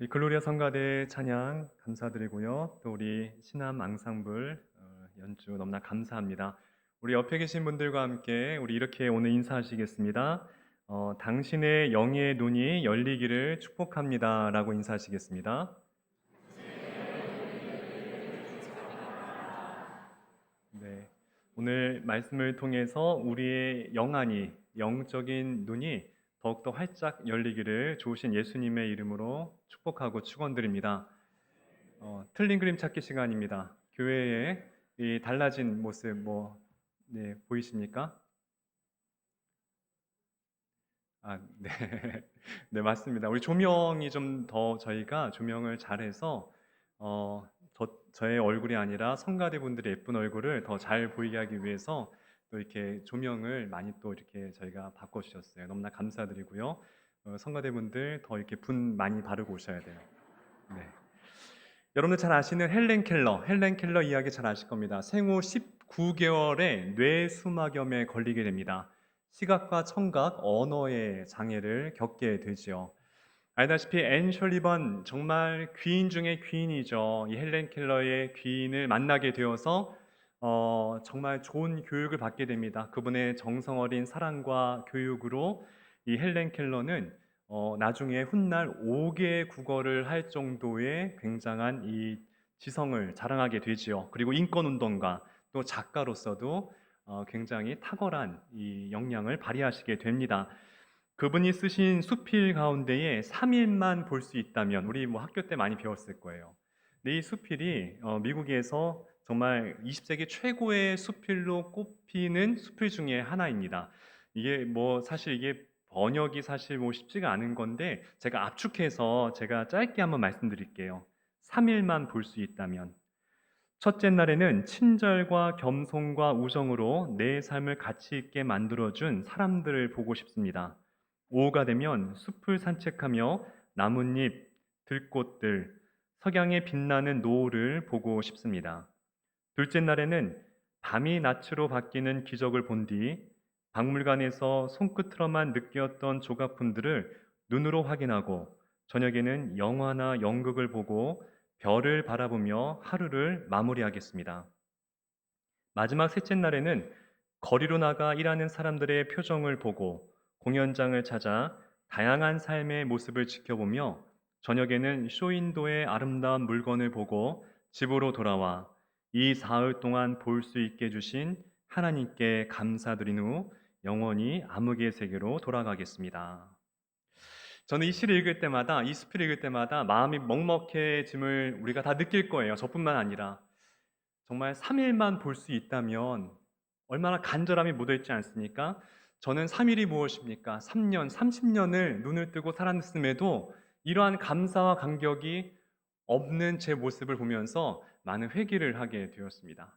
우리 글로리아 성가대 찬양 감사드리고요. 또 우리 신암 앙상블 연주 너무나 감사합니다. 우리 옆에 계신 분들과 함께 우리 이렇게 오늘 인사하시겠습니다. 당신의 영의 눈이 열리기를 축복합니다라고 인사하시겠습니다. 네. 오늘 말씀을 통해서 우리의 영안이 영적인 눈이 더욱더 활짝 열리기를 좋으신 예수님의 이름으로 축복하고 축원드립니다. 틀린 그림 찾기 시간입니다. 교회의 이 달라진 모습 네, 보이십니까? 네. 네, 맞습니다. 우리 조명이 좀 더 저희가 조명을 잘해서 저의 얼굴이 아니라 성가대 분들의 예쁜 얼굴을 더 잘 보이게 하기 위해서 또 이렇게 조명을 많이 또 이렇게 저희가 바꿔 주셨어요. 너무나 감사드리고요. 성가대 분들 더 이렇게 분 많이 바르고 오셔야 돼요. 네. 여러분들 잘 아시는 헬렌 켈러 이야기 잘 아실 겁니다. 생후 19개월에 뇌수막염에 걸리게 됩니다. 시각과 청각, 언어의 장애를 겪게 되지요. 알다시피 앤 설리번 정말 귀인 중의 귀인이죠. 이 헬렌 켈러의 귀인을 만나게 되어서 정말 좋은 교육을 받게 됩니다. 그분의 정성 어린 사랑과 교육으로 이 헬렌 켈러는 나중에 훗날 5개 국어를 할 정도의 굉장한 이 지성을 자랑하게 되지요. 그리고 인권운동가 또 작가로서도 굉장히 탁월한 이 역량을 발휘하시게 됩니다. 그분이 쓰신 수필 가운데에 3일만 볼 수 있다면 우리 뭐 학교 때 많이 배웠을 거예요. 근데 이 수필이 미국에서 정말 20세기 최고의 수필로 꼽히는 수필 중에 하나입니다. 이게 뭐 사실 이게 번역이 사실 뭐 쉽지가 않은 건데 제가 압축해서 제가 짧게 한번 말씀드릴게요. 3일만 볼 수 있다면 첫째 날에는 친절과 겸손과 우정으로 내 삶을 가치 있게 만들어준 사람들을 보고 싶습니다. 오후가 되면 숲을 산책하며 나뭇잎, 들꽃들, 석양에 빛나는 노을을 보고 싶습니다. 둘째 날에는 밤이 낮으로 바뀌는 기적을 본 뒤 박물관에서 손끝으로만 느꼈던 조각품들을 눈으로 확인하고 저녁에는 영화나 연극을 보고 별을 바라보며 하루를 마무리하겠습니다. 마지막 셋째 날에는 거리로 나가 일하는 사람들의 표정을 보고 공연장을 찾아 다양한 삶의 모습을 지켜보며 저녁에는 쇼윈도의 아름다운 물건을 보고 집으로 돌아와 이 사흘 동안 볼 수 있게 해주신 하나님께 감사드린 후 영원히 암흑의 세계로 돌아가겠습니다. 저는 이 시를 읽을 때마다, 이 수필을 읽을 때마다 마음이 먹먹해짐을 우리가 다 느낄 거예요. 저뿐만 아니라. 정말 3일만 볼 수 있다면 얼마나 간절함이 묻어있지 않습니까? 저는 3일이 무엇입니까? 3년, 30년을 눈을 뜨고 살았음에도 이러한 감사와 감격이 없는 제 모습을 보면서 많은 회개를 하게 되었습니다.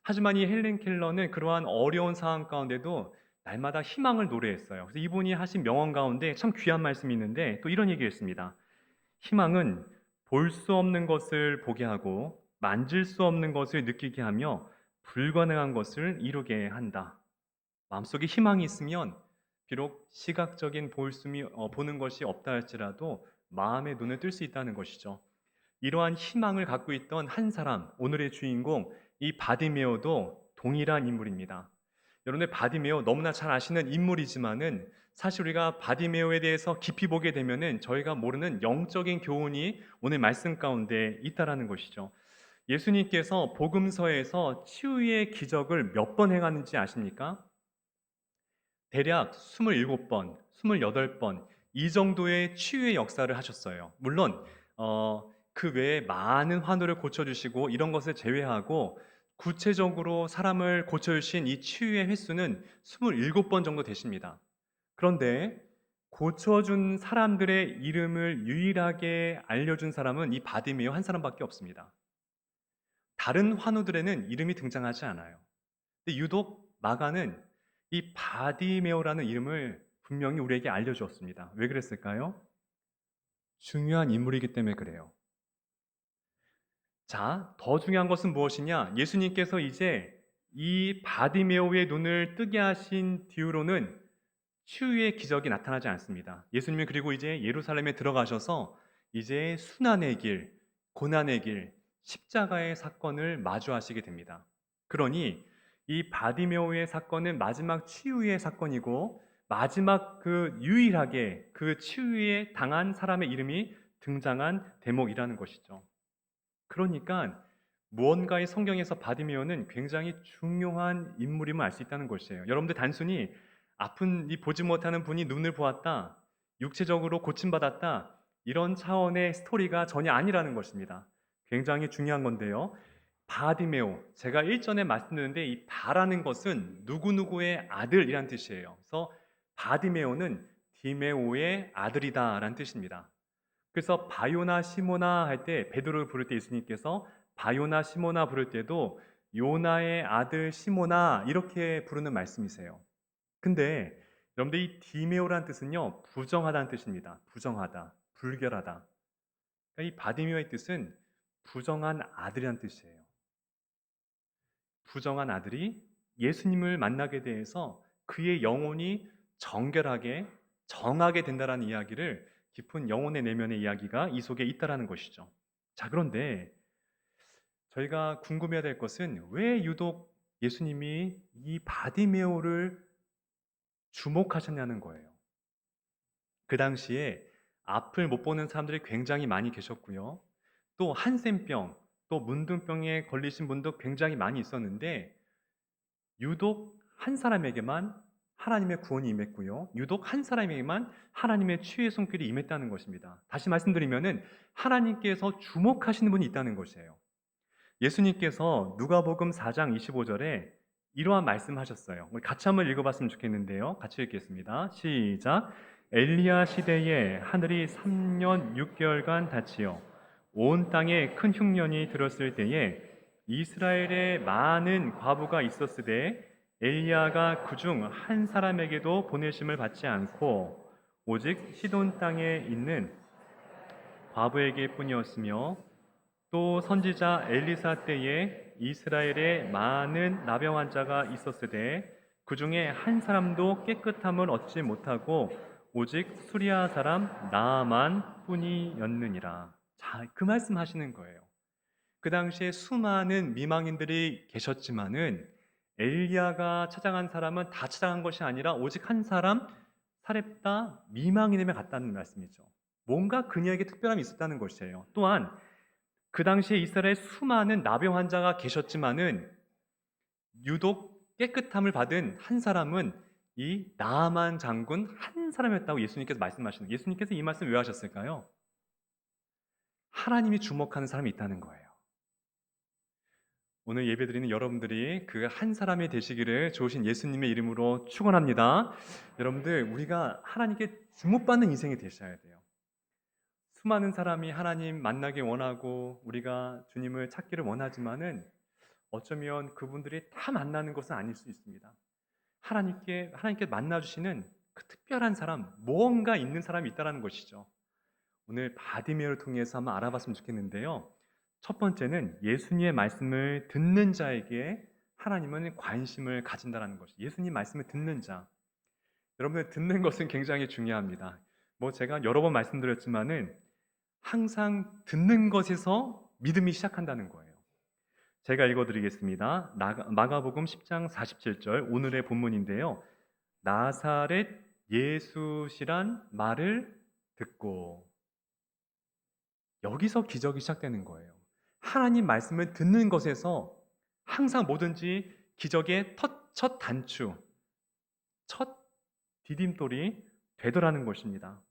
하지만 이 헬렌 켈러는 그러한 어려운 상황 가운데도 날마다 희망을 노래했어요. 그래서 이분이 하신 명언 가운데 참 귀한 말씀이 있는데 또 이런 얘기를 했습니다. 희망은 볼 수 없는 것을 보게 하고 만질 수 없는 것을 느끼게 하며 불가능한 것을 이루게 한다. 마음속에 희망이 있으면 비록 시각적인 보는 것이 없다 할지라도 마음의 눈을 뜰 수 있다는 것이죠. 이러한 희망을 갖고 있던 한 사람, 오늘의 주인공 이 바디메오도 동일한 인물입니다. 여러분들 바디메오 너무나 잘 아시는 인물이지만은 사실 우리가 바디메오에 대해서 깊이 보게 되면은 저희가 모르는 영적인 교훈이 오늘 말씀 가운데 있다라는 것이죠. 예수님께서 복음서에서 치유의 기적을 몇 번 행하는지 아십니까? 대략 27번, 28번 이 정도의 치유의 역사를 하셨어요. 물론 그 외에 많은 환우를 고쳐주시고 이런 것을 제외하고 구체적으로 사람을 고쳐주신 이 치유의 횟수는 27번 정도 되십니다. 그런데 고쳐준 사람들의 이름을 유일하게 알려준 사람은 이 바디메오 한 사람밖에 없습니다. 다른 환우들에는 이름이 등장하지 않아요. 근데 유독 마가는 이 바디메오라는 이름을 분명히 우리에게 알려주었습니다. 왜 그랬을까요? 중요한 인물이기 때문에 그래요. 자, 더 중요한 것은 무엇이냐? 예수님께서 이제 이 바디메오의 눈을 뜨게 하신 뒤로는 치유의 기적이 나타나지 않습니다. 예수님은 그리고 이제 예루살렘에 들어가셔서 이제 순환의 길, 고난의 길, 십자가의 사건을 마주하시게 됩니다. 그러니 이 바디메오의 사건은 마지막 치유의 사건이고 마지막 그 유일하게 그 치유에 당한 사람의 이름이 등장한 대목이라는 것이죠. 그러니까 무언가의 성경에서 바디메오는 굉장히 중요한 인물임을 알 수 있다는 것이에요. 여러분들 단순히 아픈 이 보지 못하는 분이 눈을 보았다, 육체적으로 고침받았다, 이런 차원의 스토리가 전혀 아니라는 것입니다. 굉장히 중요한 건데요. 바디메오, 제가 일전에 말씀드렸는데 이 바라는 것은 누구누구의 아들이란 뜻이에요. 그래서 바디메오는 디메오의 아들이다라는 뜻입니다. 그래서 바요나 시모나 할 때 베드로를 부를 때 예수님께서 바요나 시모나 부를 때도 요나의 아들 시모나 이렇게 부르는 말씀이세요. 근데 여러분들 이 디메오라는 뜻은요 부정하다는 뜻입니다. 부정하다, 불결하다. 그러니까 이 바디메오의 뜻은 부정한 아들이라는 뜻이에요. 부정한 아들이 예수님을 만나게 돼서 그의 영혼이 정결하게 정하게 된다라는 이야기를 깊은 영혼의 내면의 이야기가 이 속에 있다라는 것이죠. 자, 그런데 저희가 궁금해야 될 것은 왜 유독 예수님이 이 바디메오를 주목하셨냐는 거예요. 그 당시에 앞을 못 보는 사람들이 굉장히 많이 계셨고요. 또 한센병, 또 문둥병에 걸리신 분도 굉장히 많이 있었는데 유독 한 사람에게만 하나님의 구원이 임했고요. 유독 한 사람에게만 하나님의 치유의 손길이 임했다는 것입니다. 다시 말씀드리면은 하나님께서 주목하시는 분이 있다는 것이에요. 예수님께서 누가복음 4장 25절에 이러한 말씀하셨어요. 우리 같이 한번 읽어봤으면 좋겠는데요. 같이 읽겠습니다. 시작. 엘리야 시대에 하늘이 3년 6개월간 닫히어 온 땅에 큰 흉년이 들었을 때에 이스라엘에 많은 과부가 있었으되 엘리야가 그중 한 사람에게도 보내심을 받지 않고 오직 시돈 땅에 있는 과부에게 뿐이었으며 또 선지자 엘리사 때에 이스라엘에 많은 나병 환자가 있었으되 그 중에 한 사람도 깨끗함을 얻지 못하고 오직 수리아 사람 나아만 뿐이었느니라. 자, 그 말씀하시는 거예요. 그 당시에 수많은 미망인들이 계셨지만은 엘리야가 찾아간 사람은 다 찾아간 것이 아니라 오직 한 사람 사렙다 미망인에게 갔다는 말씀이죠. 뭔가 그녀에게 특별함이 있었다는 것이에요. 또한 그 당시에 이스라엘에 수많은 나병 환자가 계셨지만은 유독 깨끗함을 받은 한 사람은 이 나아만 장군 한 사람이었다고 예수님께서 말씀하시는, 예수님께서 이 말씀 왜 하셨을까요? 하나님이 주목하는 사람이 있다는 거예요. 오늘 예배드리는 여러분들이 그 한 사람이 되시기를 좋으신 예수님의 이름으로 축원합니다. 여러분들, 우리가 하나님께 주목받는 인생이 되셔야 돼요. 수많은 사람이 하나님 만나기 원하고 우리가 주님을 찾기를 원하지만은 어쩌면 그분들이 다 만나는 것은 아닐 수 있습니다. 하나님께 만나 주시는 그 특별한 사람, 무언가 있는 사람이 있다는 것이죠. 오늘 바디메오를 통해서 한번 알아봤으면 좋겠는데요. 첫 번째는 예수님의 말씀을 듣는 자에게 하나님은 관심을 가진다는 것이. 예수님 말씀을 듣는 자. 여러분들 듣는 것은 굉장히 중요합니다. 뭐 제가 여러 번 말씀드렸지만은 항상 듣는 것에서 믿음이 시작한다는 거예요. 제가 읽어드리겠습니다. 마가복음 10장 47절 오늘의 본문인데요. 나사렛 예수시란 말을 듣고, 여기서 기적이 시작되는 거예요. 하나님 말씀을 듣는 것에서 항상 뭐든지 기적의 첫 단추, 첫 디딤돌이 되더라는 것입니다.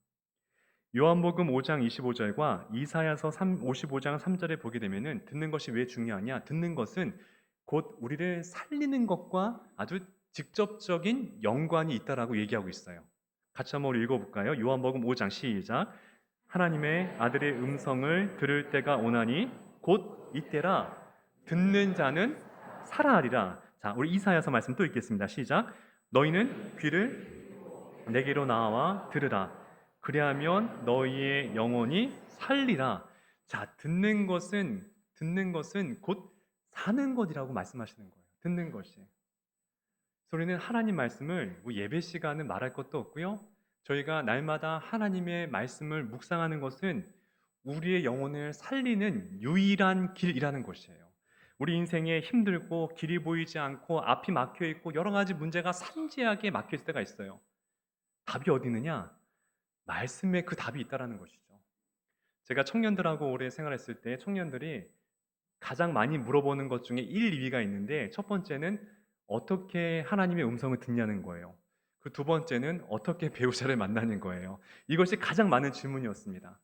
요한복음 5장 25절과 이사야서 55장 3절에 보게 되면은 듣는 것이 왜 중요하냐? 듣는 것은 곧 우리를 살리는 것과 아주 직접적인 연관이 있다라고 얘기하고 있어요. 같이 한번 읽어볼까요? 요한복음 5장 시작. 하나님의 아들의 음성을 들을 때가 오나니 곧 이때라 듣는 자는 살아나리라. 자, 우리 이사야서 말씀 또 읽겠습니다. 시작. 너희는 귀를 내게로 나와 들으라. 그리하면 너희의 영혼이 살리라. 자, 듣는 것은 곧 사는 것이라고 말씀하시는 거예요. 듣는 것이. 우리는 하나님 말씀을 뭐 예배 시간은 말할 것도 없고요. 저희가 날마다 하나님의 말씀을 묵상하는 것은 우리의 영혼을 살리는 유일한 길이라는 것이에요. 우리 인생에 힘들고 길이 보이지 않고 앞이 막혀 있고 여러 가지 문제가 산재하게 막혀 있을 때가 있어요. 답이 어디 있느냐? 말씀에 그 답이 있다라는 것이죠. 제가 청년들하고 오래 생활했을 때 청년들이 가장 많이 물어보는 것 중에 1, 2위가 있는데 첫 번째는 어떻게 하나님의 음성을 듣냐는 거예요. 그 두 번째는 어떻게 배우자를 만나는 거예요. 이것이 가장 많은 질문이었습니다.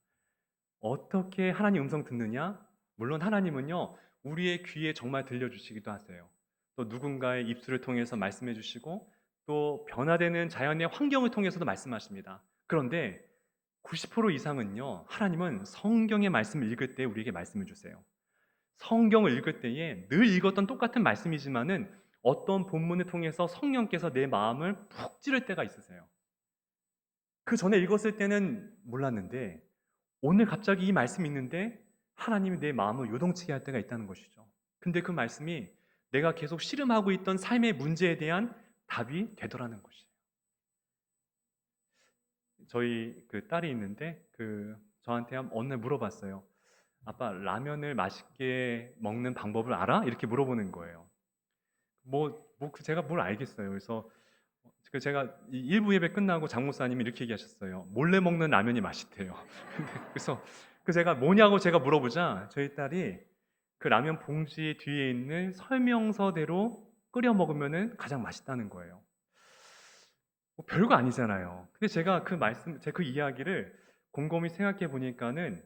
어떻게 하나님 음성 듣느냐? 물론 하나님은요, 우리의 귀에 정말 들려주시기도 하세요. 또 누군가의 입술을 통해서 말씀해 주시고 또 변화되는 자연의 환경을 통해서도 말씀하십니다. 그런데 90% 이상은요, 하나님은 성경의 말씀을 읽을 때 우리에게 말씀을 주세요. 성경을 읽을 때에 늘 읽었던 똑같은 말씀이지만은 어떤 본문을 통해서 성령께서 내 마음을 푹 찌를 때가 있으세요. 그 전에 읽었을 때는 몰랐는데 오늘 갑자기 이 말씀이 있는데 하나님이 내 마음을 요동치게 할 때가 있다는 것이죠. 근데 그 말씀이 내가 계속 씨름하고 있던 삶의 문제에 대한 답이 되더라는 것이에요. 저희 그 딸이 있는데 저한테 어느 날 물어봤어요. 아빠, 라면을 맛있게 먹는 방법을 알아? 이렇게 물어보는 거예요. 제가 뭘 알겠어요. 그래서 제가 이 일부 예배 끝나고 장목사님이 이렇게 얘기하셨어요. 몰래 먹는 라면이 맛있대요. 그래서 제가 뭐냐고 제가 물어보자 저희 딸이 그 라면 봉지 뒤에 있는 설명서대로 끓여 먹으면은 가장 맛있다는 거예요. 뭐 별거 아니잖아요. 근데 제가 제 그 이야기를 곰곰이 생각해 보니까는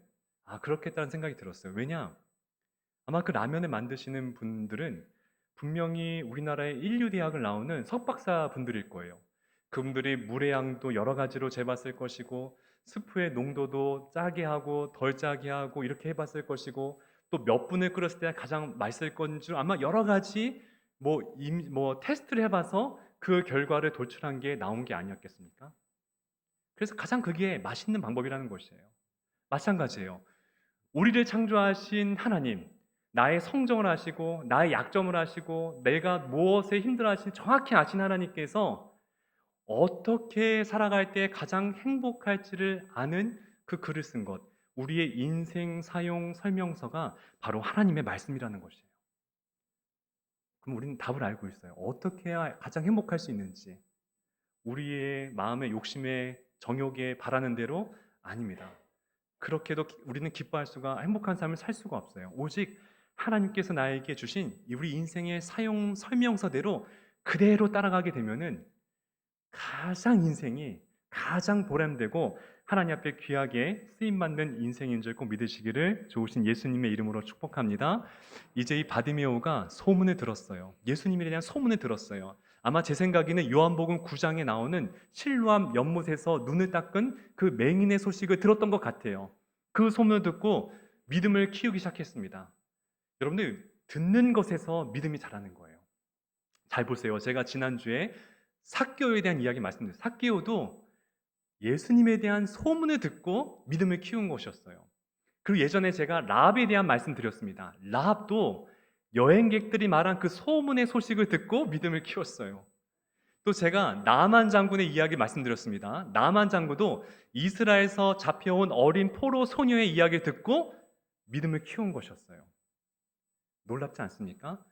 그렇겠다는 생각이 들었어요. 왜냐? 아마 그 라면을 만드시는 분들은 분명히 우리나라의 인류대학을 나오는 석박사 분들일 거예요. 그분들이 물의 양도 여러 가지로 재봤을 것이고 스프의 농도도 짜게 하고 덜 짜게 하고 이렇게 해봤을 것이고 또 몇 분을 끓였을 때 가장 맛있을 건지 아마 여러 가지 테스트를 해봐서 그 결과를 도출한 게 나온 게 아니었겠습니까? 그래서 가장 그게 맛있는 방법이라는 것이에요. 마찬가지예요. 우리를 창조하신 하나님, 나의 성정을 아시고 나의 약점을 아시고 내가 무엇에 힘들어하시는지 정확히 아신 하나님께서 어떻게 살아갈 때 가장 행복할지를 아는 그 글을 쓴 것, 우리의 인생 사용 설명서가 바로 하나님의 말씀이라는 것이에요. 그럼 우리는 답을 알고 있어요. 어떻게 해야 가장 행복할 수 있는지. 우리의 마음의 욕심에 정욕에 바라는 대로 아닙니다. 그렇게도 우리는 기뻐할 수가 행복한 삶을 살 수가 없어요. 오직 하나님께서 나에게 주신 우리 인생의 사용 설명서대로 그대로 따라가게 되면은 가장 인생이 가장 보람되고 하나님 앞에 귀하게 쓰임받는 인생인 줄 꼭 믿으시기를 좋으신 예수님의 이름으로 축복합니다. 이제 이 바디메오가 소문을 들었어요. 예수님에 대한 소문을 들었어요. 아마 제 생각에는 요한복음 9장에 나오는 실로암 연못에서 눈을 닦은 그 맹인의 소식을 들었던 것 같아요. 그 소문을 듣고 믿음을 키우기 시작했습니다. 여러분들, 듣는 것에서 믿음이 자라는 거예요. 잘 보세요. 제가 지난주에 삭개오에 대한 이야기 말씀드렸어요. 삭개오도 예수님에 대한 소문을 듣고 믿음을 키운 것이었어요. 그리고 예전에 제가 라합에 대한 말씀 드렸습니다. 라합도 여행객들이 말한 그 소문의 소식을 듣고 믿음을 키웠어요. 또 제가 나만 장군의 이야기 말씀드렸습니다. 나만 장군도 이스라엘에서 잡혀온 어린 포로 소녀의 이야기를 듣고 믿음을 키운 것이었어요. 놀랍지 않습니까?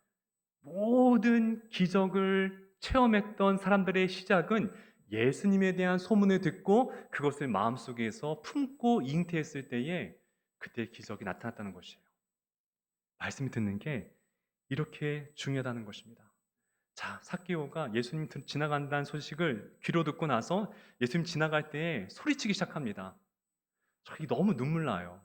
모든 기적을 체험했던 사람들의 시작은 예수님에 대한 소문을 듣고 그것을 마음속에서 품고 잉태했을 때에 그때 기적이 나타났다는 것이에요. 말씀을 듣는 게 이렇게 중요하다는 것입니다. 자, 삭개오가 예수님 지나간다는 소식을 귀로 듣고 나서 예수님 지나갈 때 소리치기 시작합니다. 저기 너무 눈물 나요.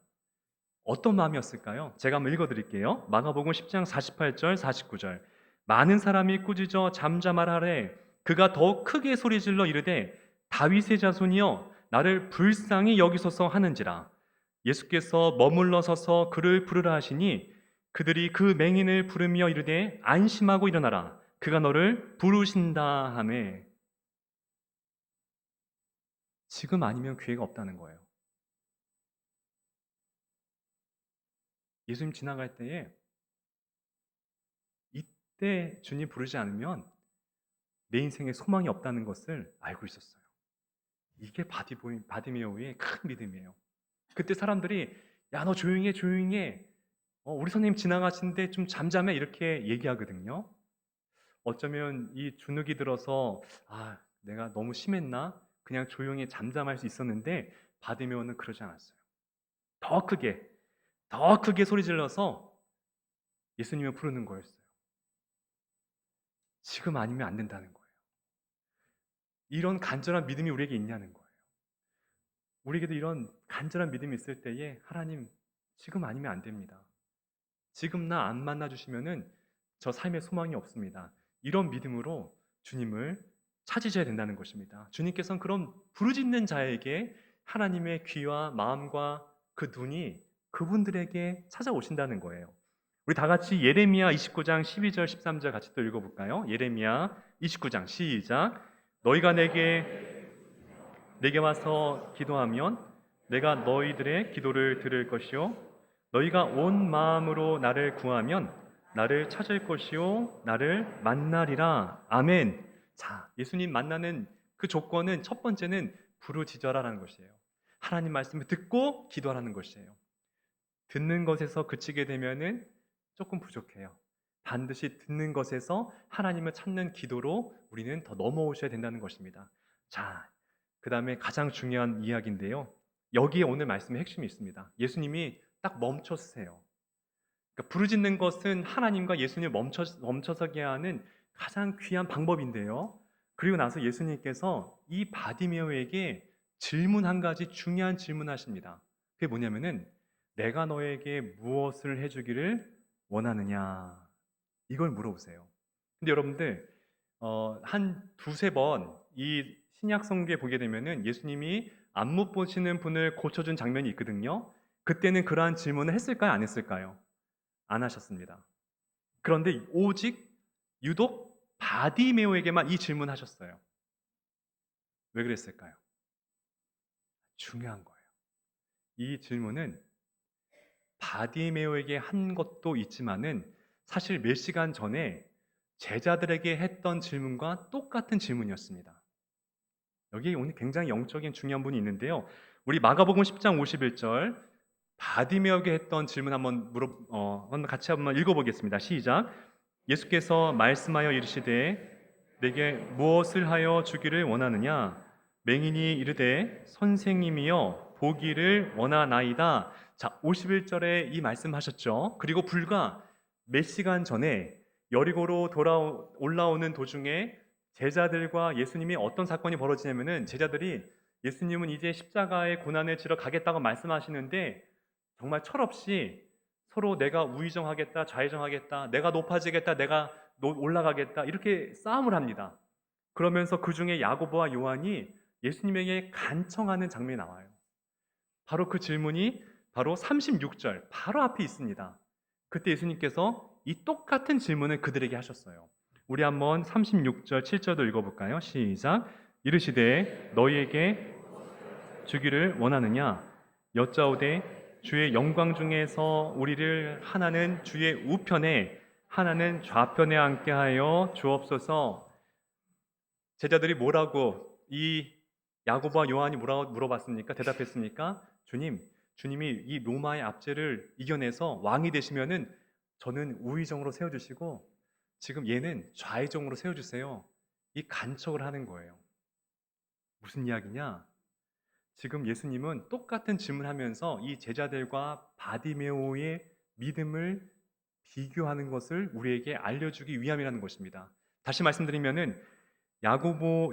어떤 마음이었을까요? 제가 한번 읽어드릴게요. 마가복음 10장 48절 49절. 많은 사람이 꾸짖어 잠잠하라래 그가 더욱 크게 소리질러 이르되 다윗의 자손이여 나를 불쌍히 여기소서 하는지라. 예수께서 머물러 서서 그를 부르라 하시니 그들이 그 맹인을 부르며 이르되 안심하고 일어나라 그가 너를 부르신다 하매. 지금 아니면 기회가 없다는 거예요. 예수님 지나갈 때에 이때 주님 부르지 않으면 내 인생에 소망이 없다는 것을 알고 있었어요. 이게 바디메오의 큰 믿음이에요. 그때 사람들이 야, 너 조용히 해, 조용히 해. 우리 선생님 지나가시는데 좀 잠잠해. 이렇게 얘기하거든요. 어쩌면 이 주눅이 들어서 내가 너무 심했나? 그냥 조용히 잠잠할 수 있었는데 바디메오는 그러지 않았어요. 더 크게, 더 크게 소리 질러서 예수님을 부르는 거였어요. 지금 아니면 안 된다는 거예요. 이런 간절한 믿음이 우리에게 있냐는 거예요. 우리에게도 이런 간절한 믿음이 있을 때에 하나님, 지금 아니면 안 됩니다. 지금 나 안 만나 주시면은 저 삶에 소망이 없습니다. 이런 믿음으로 주님을 찾으셔야 된다는 것입니다. 주님께서는 그런 부르짖는 자에게 하나님의 귀와 마음과 그 눈이 그분들에게 찾아오신다는 거예요. 우리 다 같이 예레미야 29장 12절 13절 같이 또 읽어볼까요? 예레미야 29장 시작. 너희가 내게 와서 기도하면 내가 너희들의 기도를 들을 것이요 너희가 온 마음으로 나를 구하면 나를 찾을 것이요 나를 만나리라. 아멘. 자, 예수님 만나는 그 조건은 첫 번째는 부르짖어라라는 것이에요. 하나님 말씀을 듣고 기도하라는 것이에요. 듣는 것에서 그치게 되면은 조금 부족해요. 반드시 듣는 것에서 하나님을 찾는 기도로 우리는 더 넘어오셔야 된다는 것입니다. 자, 그 다음에 가장 중요한 이야기인데요. 여기에 오늘 말씀의 핵심이 있습니다. 예수님이 딱 멈춰서세요. 그러니까 부르짖는 것은 하나님과 예수님을 멈춰서게 하는 가장 귀한 방법인데요. 그리고 나서 예수님께서 이 바디메오에게 질문 한 가지 중요한 질문하십니다. 그게 뭐냐면은 내가 너에게 무엇을 해주기를 원하느냐 이걸 물어보세요. 근데 여러분들 한 두세 번 이 신약 성경에 보게 되면은 예수님이 안 못 보시는 분을 고쳐준 장면이 있거든요. 그때는 그러한 질문을 했을까요? 안 했을까요? 안 하셨습니다. 그런데 오직 유독 바디메오에게만 이 질문하셨어요. 왜 그랬을까요? 중요한 거예요. 이 질문은 바디메오에게 한 것도 있지만은 사실 몇 시간 전에 제자들에게 했던 질문과 똑같은 질문이었습니다. 여기 오늘 굉장히 영적인 중요한 분이 있는데요. 우리 마가복음 10장 51절 바디메오에게 했던 질문 한번 같이 한번 읽어보겠습니다. 시작. 예수께서 말씀하여 이르시되 내게 무엇을 하여 주기를 원하느냐? 맹인이 이르되 선생님이여 보기를 원하나이다. 자, 51절에 이 말씀하셨죠. 그리고 불과 몇 시간 전에 여리고로 올라오는 도중에 제자들과 예수님이 어떤 사건이 벌어지냐면은 제자들이 예수님은 이제 십자가의 고난을 치러 가겠다고 말씀하시는데 정말 철없이 서로 내가 우의정하겠다, 좌의정하겠다, 내가 높아지겠다, 내가 올라가겠다 이렇게 싸움을 합니다. 그러면서 그 중에 야고보와 요한이 예수님에게 간청하는 장면이 나와요. 바로 그 질문이 바로 36절 바로 앞에 있습니다. 그때 예수님께서 이 똑같은 질문을 그들에게 하셨어요. 우리 한번 36절 7절도 읽어볼까요? 시작. 이르시되 너희에게 주기를 원하느냐? 여짜오되 주의 영광 중에서 우리를 하나는 주의 우편에 하나는 좌편에 앉게 하여 주옵소서. 제자들이 뭐라고 이 야고보와 요한이 뭐라고 물어봤습니까? 대답했습니까? 주님이 이 로마의 압제를 이겨내서 왕이 되시면은 저는 우의정으로 세워주시고 지금 얘는 좌의정으로 세워주세요. 이 간척을 하는 거예요. 무슨 이야기냐? 지금 예수님은 똑같은 질문하면서 이 제자들과 바디메오의 믿음을 비교하는 것을 우리에게 알려주기 위함이라는 것입니다. 다시 말씀드리면은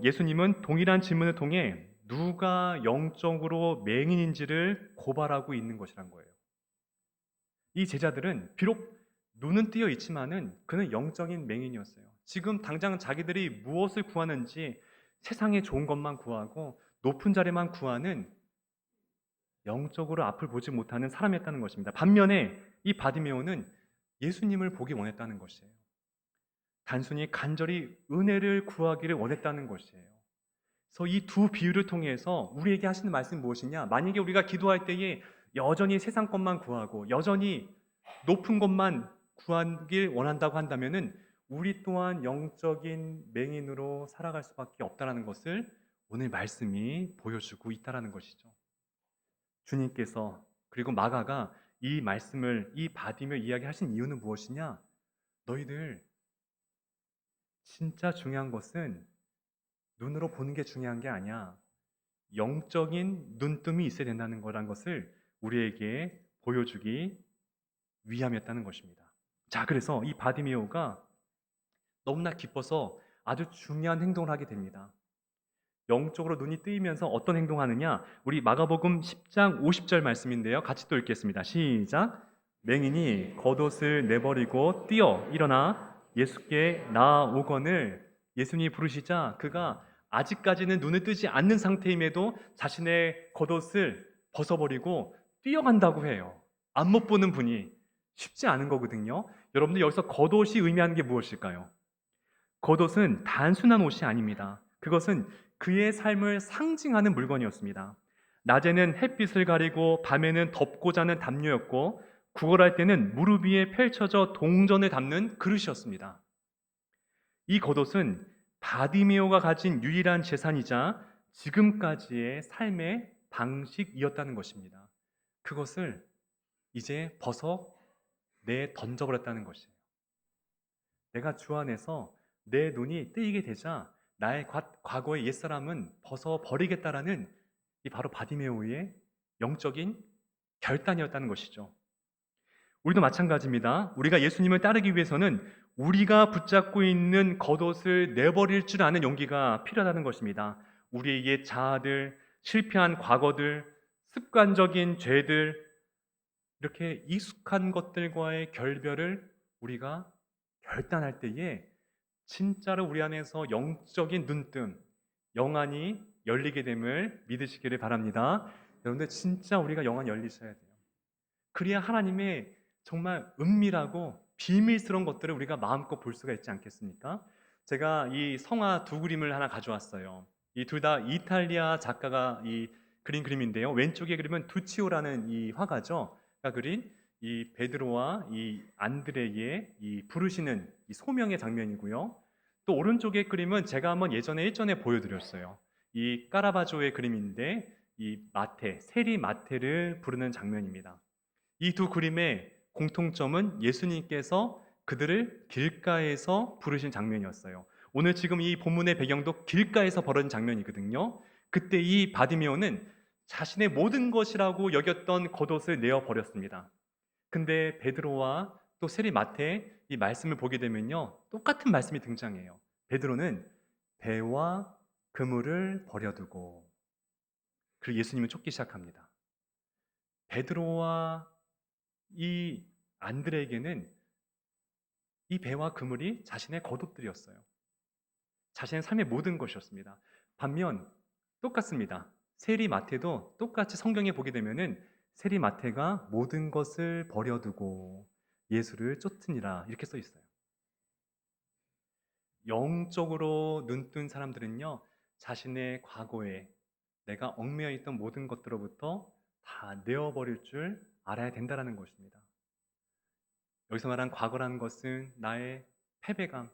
예수님은 동일한 질문을 통해 누가 영적으로 맹인인지를 고발하고 있는 것이란 거예요. 이 제자들은 비록 눈은 뜨여 있지만은 그는 영적인 맹인이었어요. 지금 당장 자기들이 무엇을 구하는지 세상에 좋은 것만 구하고 높은 자리만 구하는 영적으로 앞을 보지 못하는 사람이었다는 것입니다. 반면에 이 바디메오는 예수님을 보기 원했다는 것이에요. 단순히 간절히 은혜를 구하기를 원했다는 것이에요. 그래서 이 두 비유를 통해서 우리에게 하시는 말씀이 무엇이냐? 만약에 우리가 기도할 때에 여전히 세상 것만 구하고 여전히 높은 것만 구하길 원한다고 한다면은 우리 또한 영적인 맹인으로 살아갈 수밖에 없다는 것을 오늘 말씀이 보여주고 있다는 것이죠. 주님께서 그리고 마가가 이 말씀을 이 바디메오 이야기하신 이유는 무엇이냐? 너희들 진짜 중요한 것은 눈으로 보는 게 중요한 게 아니야. 영적인 눈뜸이 있어야 된다는 거란 것을 우리에게 보여주기 위함이었다는 것입니다. 자, 그래서 이 바디메오가 너무나 기뻐서 아주 중요한 행동을 하게 됩니다. 영적으로 눈이 뜨이면서 어떤 행동하느냐? 우리 마가복음 10장 50절 말씀인데요. 같이 또 읽겠습니다. 시작. 맹인이 겉옷을 내버리고 뛰어 일어나 예수께 나아오거늘 예수님이 부르시자 그가 아직까지는 눈을 뜨지 않는 상태임에도 자신의 겉옷을 벗어버리고 뛰어간다고 해요. 안 못 보는 분이 쉽지 않은 거거든요. 여러분들 여기서 겉옷이 의미하는 게 무엇일까요? 겉옷은 단순한 옷이 아닙니다. 그것은 그의 삶을 상징하는 물건이었습니다. 낮에는 햇빛을 가리고 밤에는 덮고 자는 담요였고 구걸할 때는 무릎 위에 펼쳐져 동전을 담는 그릇이었습니다. 이 겉옷은 바디메오가 가진 유일한 재산이자 지금까지의 삶의 방식이었다는 것입니다. 그것을 이제 벗어 내 던져버렸다는 것이에요. 내가 주 안에서 내 눈이 뜨이게 되자 나의 과거의 옛사람은 벗어버리겠다라는 이 바로 바디메오의 영적인 결단이었다는 것이죠. 우리도 마찬가지입니다. 우리가 예수님을 따르기 위해서는 우리가 붙잡고 있는 겉옷을 내버릴 줄 아는 용기가 필요하다는 것입니다. 우리의 옛 자아들, 실패한 과거들, 습관적인 죄들, 이렇게 익숙한 것들과의 결별을 우리가 결단할 때에 진짜로 우리 안에서 영적인 눈뜸, 영안이 열리게 됨을 믿으시기를 바랍니다. 여러분들 진짜 우리가 영안이 열리셔야 돼요. 그래야 하나님의 정말 은밀하고 비밀스러운 것들을 우리가 마음껏 볼 수가 있지 않겠습니까? 제가 이 성화 두 그림을 하나 가져왔어요. 이 둘 다 이탈리아 작가가 이 그린 그림인데요. 왼쪽의 그림은 두치오라는 이 화가죠. 가 그린 이 베드로와 이 안드레의 이 부르시는 이 소명의 장면이고요. 또 오른쪽의 그림은 제가 한번 예전에 일전에 보여드렸어요. 이 까라바조의 그림인데 이 마테, 세리 마테를 부르는 장면입니다. 이 두 그림의 공통점은 예수님께서 그들을 길가에서 부르신 장면이었어요. 오늘 지금 이 본문의 배경도 길가에서 벌어진 장면이거든요. 그때 이 바디메오는 자신의 모든 것이라고 여겼던 겉옷을 내어 버렸습니다. 근데 베드로와 또 세리 마태 이 말씀을 보게 되면요. 똑같은 말씀이 등장해요. 베드로는 배와 그물을 버려두고 그리고 예수님을 쫓기 시작합니다. 베드로와 이 안드레에게는 이 배와 그물이 자신의 겉옷들이었어요. 자신의 삶의 모든 것이었습니다. 반면 똑같습니다. 세리 마태도 똑같이 성경에 보게 되면은 세리 마태가 모든 것을 버려두고 예수를 쫓으니라 이렇게 써 있어요. 영적으로 눈뜬 사람들은요, 자신의 과거에 내가 얽매여 있던 모든 것들로부터 다 내어버릴 줄 알아야 된다는 것입니다. 여기서 말한 과거라는 것은 나의 패배감,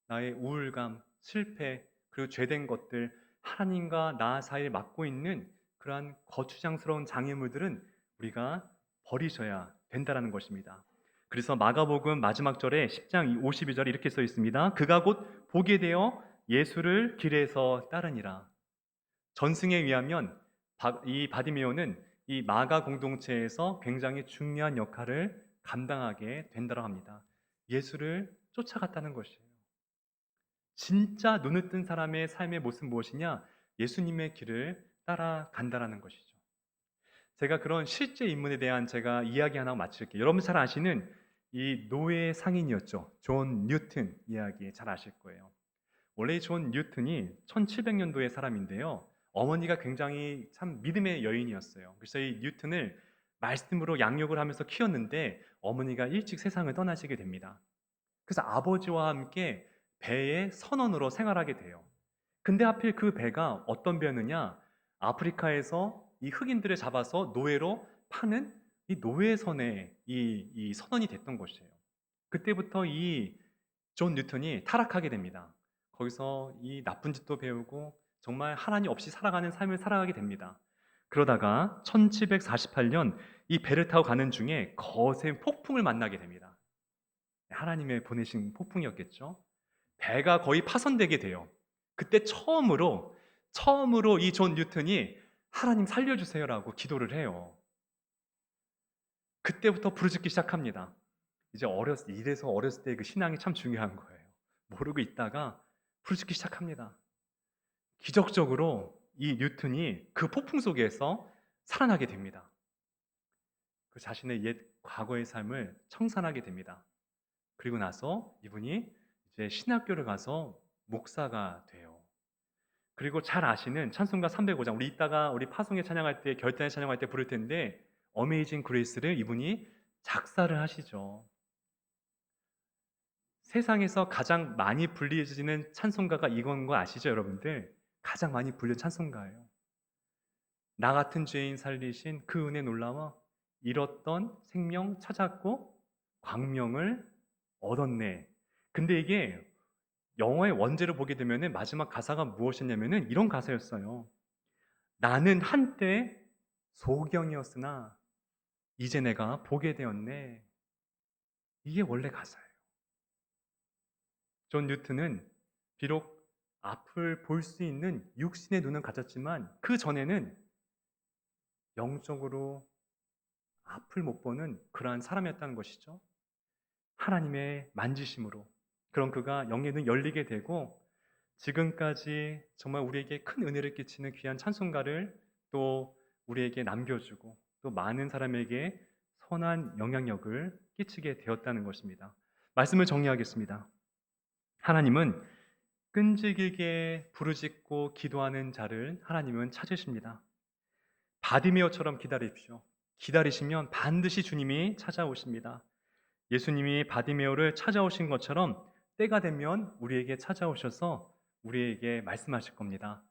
나의 우울감, 실패, 그리고 죄된 것들, 하나님과 나 사이에 맡고 있는 그러한 거추장스러운 장애물들은 우리가 버리셔야 된다는 것입니다. 그래서 마가복음 마지막 절에 10장 52절에 이렇게 써 있습니다. 그가 곧 보게 되어 예수를 길에서 따르니라. 전승에 의하면 이 바디메오는 이 마가 공동체에서 굉장히 중요한 역할을 감당하게 된다고 합니다. 예수를 쫓아갔다는 것이에요. 진짜 눈을 뜬 사람의 삶의 모습은 무엇이냐? 예수님의 길을 따라간다라는 것이죠. 제가 그런 실제 인물에 대한 제가 이야기 하나 마칠게요. 여러분 잘 아시는 이 노예 상인이었죠. 존 뉴튼 이야기 잘 아실 거예요. 원래 존 뉴튼이 1700년도의 사람인데요. 어머니가 굉장히 참 믿음의 여인이었어요. 그래서 이 뉴튼을 말씀으로 양육을 하면서 키웠는데 어머니가 일찍 세상을 떠나시게 됩니다. 그래서 아버지와 함께 배의 선원으로 생활하게 돼요. 근데 하필 그 배가 어떤 배였느냐? 아프리카에서 이 흑인들을 잡아서 노예로 파는 이 노예선의 이 선원이 됐던 것이에요. 그때부터 이 존 뉴턴이 타락하게 됩니다. 거기서 이 나쁜 짓도 배우고 정말 하나님 없이 살아가는 삶을 살아가게 됩니다. 그러다가 1748년 이 배를 타고 가는 중에 거센 폭풍을 만나게 됩니다. 하나님의 보내신 폭풍이었겠죠. 배가 거의 파손되게 돼요. 그때 처음으로 이 존 뉴턴이 하나님 살려주세요라고 기도를 해요. 그때부터 부르짖기 시작합니다. 이래서 어렸을 때 그 신앙이 참 중요한 거예요. 모르고 있다가 부르짖기 시작합니다. 기적적으로 이 뉴턴이 그 폭풍 속에서 살아나게 됩니다. 그 자신의 옛 과거의 삶을 청산하게 됩니다. 그리고 나서 이분이 이제 신학교를 가서 목사가 돼요. 그리고 잘 아시는 찬송가 305장, 우리 파송에 찬양할 때, 결단에 찬양할 때 부를 텐데, 어메이징 그레이스를 이분이 작사를 하시죠. 세상에서 가장 많이 불리해지는 찬송가가 이건 거 아시죠, 여러분들? 가장 많이 불린 찬송가예요. 나 같은 죄인 살리신 그 은혜 놀라워 잃었던 생명 찾았고 광명을 얻었네. 근데 이게 영어의 원제를 보게 되면은 마지막 가사가 무엇이냐면은 이런 가사였어요. 나는 한때 소경이었으나 이제 내가 보게 되었네. 이게 원래 가사예요. 존 뉴턴은 비록 앞을 볼 수 있는 육신의 눈은 가졌지만 그 전에는 영적으로 앞을 못 보는 그러한 사람이었다는 것이죠. 하나님의 만지심으로. 그런 그가 영의 눈이 열리게 되고 지금까지 정말 우리에게 큰 은혜를 끼치는 귀한 찬송가를 또 우리에게 남겨주고 또 많은 사람에게 선한 영향력을 끼치게 되었다는 것입니다. 말씀을 정리하겠습니다. 하나님은 끈질기게 부르짖고 기도하는 자를 하나님은 찾으십니다. 바디메오처럼 기다리십시오. 기다리시면 반드시 주님이 찾아오십니다. 예수님이 바디메오를 찾아오신 것처럼 때가 되면 우리에게 찾아오셔서 우리에게 말씀하실 겁니다.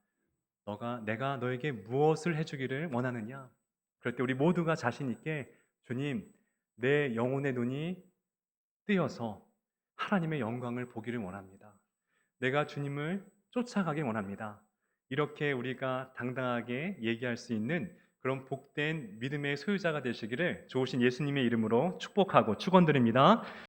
내가 너에게 무엇을 해주기를 원하느냐? 그럴 때 우리 모두가 자신 있게 주님, 내 영혼의 눈이 뜨여서 하나님의 영광을 보기를 원합니다. 내가 주님을 쫓아가길 원합니다. 이렇게 우리가 당당하게 얘기할 수 있는 그런 복된 믿음의 소유자가 되시기를 좋으신 예수님의 이름으로 축복하고 축원드립니다.